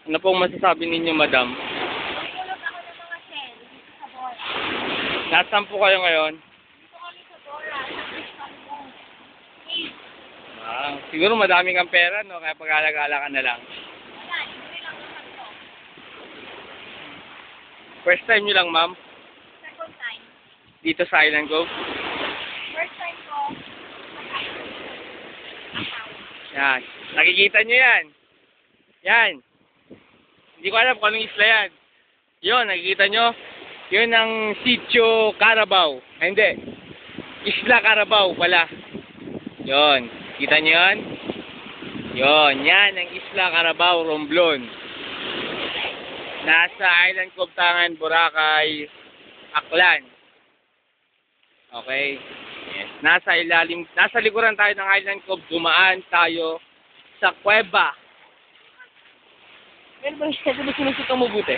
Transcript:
Ano pong masasabi ninyo, madam? Nagulog ako ng mga shell dito sa Bora. Nasaan po kayo ngayon? Dito kami sa Bora, sa Istanbul. Hey, Siguro madami kang pera, no? Kaya pag-alagala ka na lang. wala, libre lang naman to. First time nyo lang, ma'am? Second time. Dito sa Island Cove? First time ko, Yan. Nakikita nyo yan. Yan. Hindi ko alam kung anong isla yan. Yun, nakikita nyo? Yun ang Sitio Carabao. Ay, hindi. Isla Carabao pala. Yun. Kita nyo yan? Yun. Yan ang Isla Carabao, Romblon. Nasa Island Cove, Tangan, Boracay, Aklan. Okay? Yes. Nasa likuran tayo ng Island Cove, dumaan tayo sa kuweba. Meron ba sinusunod mo buti?